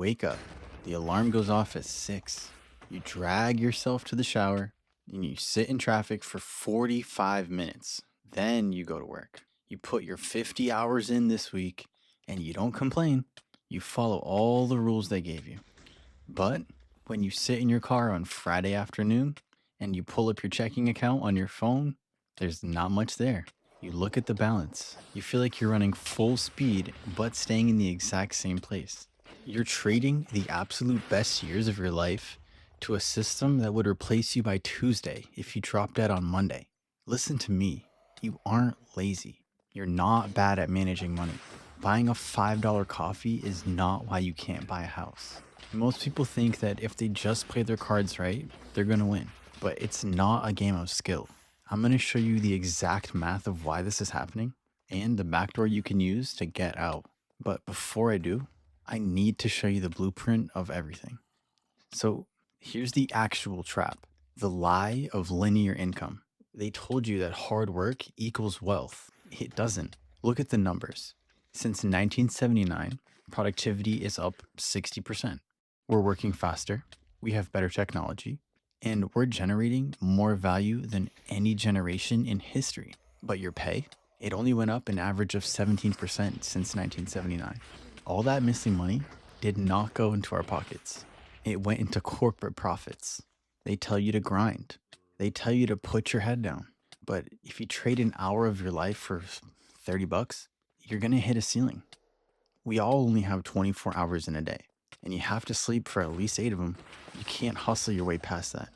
wake up, the alarm goes off at 6. You drag yourself to the shower and you sit in traffic for 45 minutes. Then you go to work. You put your 50 hours in this week and you don't complain. You follow all the rules they gave you. But when you sit in your car on Friday afternoon and you pull up your checking account on your phone, there's not much there. You look at the balance. You feel like you're running full speed, but staying in the exact same place. You're trading the absolute best years of your life to a system that would replace you by Tuesday if you dropped dead on Monday. Listen to me. You aren't lazy. You're not bad at managing money. Buying a $5 coffee is not why you can't buy a house. Most people think that if they just play their cards right, they're going to win. But it's not a game of skill. I'm going to show you the exact math of why this is happening and the backdoor you can use to get out. But before I do, I need to show you the blueprint of everything. So here's the actual trap, the lie of linear income. They told you that hard work equals wealth. It doesn't. Look at the numbers. Since 1979, productivity is up 60%. We're working faster. We have better technology. And we're generating more value than any generation in history. But your pay, it only went up an average of 17% since 1979. All that missing money did not go into our pockets. It went into corporate profits. They tell you to grind. They tell you to put your head down. But if you trade an hour of your life for $30, you're going to hit a ceiling. We all only have 24 hours in a day, and you have to sleep for at least 8 of them. You can't hustle your way past that.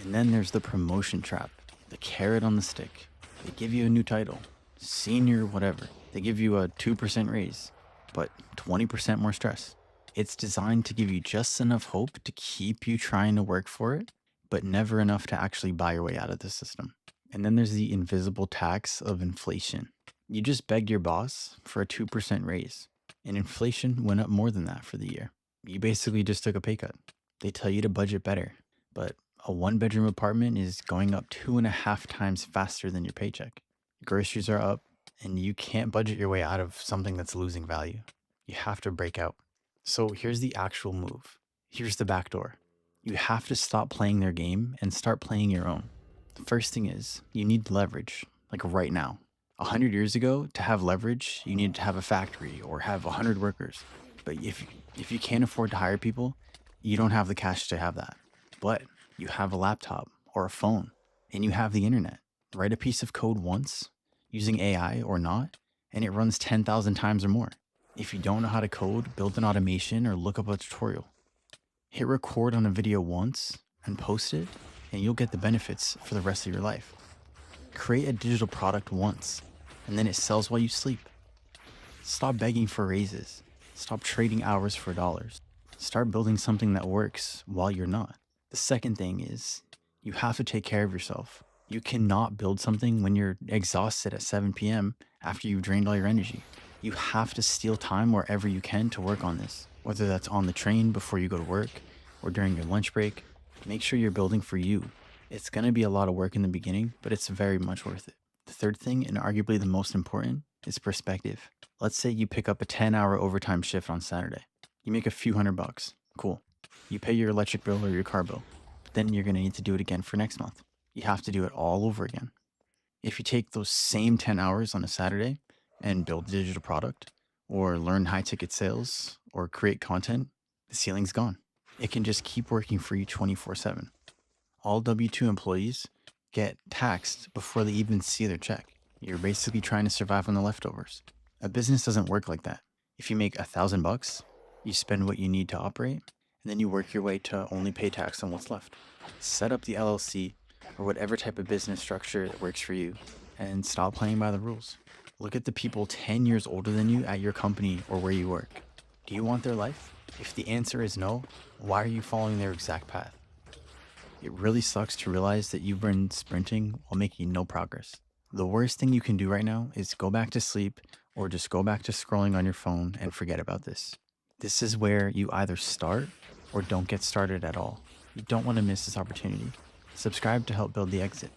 And then there's the promotion trap, the carrot on the stick. They give you a new title, senior whatever. They give you a 2% raise, but 20% more stress. It's designed to give you just enough hope to keep you trying to work for it, but never enough to actually buy your way out of the system. And then there's the invisible tax of inflation. You just begged your boss for a 2% raise, and inflation went up more than that for the year. You basically just took a pay cut. They tell you to budget better, but a 1-bedroom apartment is going up 2.5 times faster than your paycheck. Groceries are up, and you can't budget your way out of something that's losing value. You have to break out. So here's the actual move. Here's the back door. You have to stop playing their game and start playing your own. The first thing is you need leverage, like right now. 100 years ago, to have leverage, you needed to have a factory or have 100 workers. But if you can't afford to hire people, you don't have the cash to have that. But you have a laptop or a phone and you have the internet. Write a piece of code once, using AI or not, and it runs 10,000 times or more. If you don't know how to code, build an automation or look up a tutorial. Hit record on a video once and post it, and you'll get the benefits for the rest of your life. Create a digital product once, and then it sells while you sleep. Stop begging for raises. Stop trading hours for dollars. Start building something that works while you're not. The second thing is you have to take care of yourself. You cannot build something when you're exhausted at 7 p.m. after you've drained all your energy. You have to steal time wherever you can to work on this, whether that's on the train before you go to work or during your lunch break. Make sure you're building for you. It's going to be a lot of work in the beginning, but it's very much worth it. The third thing, and arguably the most important, is perspective. Let's say you pick up a 10-hour overtime shift on Saturday. You make a few $100. Cool. You pay your electric bill or your car bill, but then you're going to need to do it again for next month. You have to do it all over again. If you take those same 10 hours on a Saturday and build a digital product or learn high ticket sales or create content, the ceiling's gone. It can just keep working for you 24/7. All W-2 employees get taxed before they even see their check. You're basically trying to survive on the leftovers. A business doesn't work like that. If you make $1,000, you spend what you need to operate, and then you work your way to only pay tax on what's left. Set up the LLC or whatever type of business structure that works for you, and stop playing by the rules. Look at the people 10 years older than you at your company or where you work. Do you want their life? If the answer is no, why are you following their exact path? It really sucks to realize that you've been sprinting while making no progress. The worst thing you can do right now is go back to sleep or just go back to scrolling on your phone and forget about this. This is where you either start or don't get started at all. You don't want to miss this opportunity. Subscribe to help build the exit.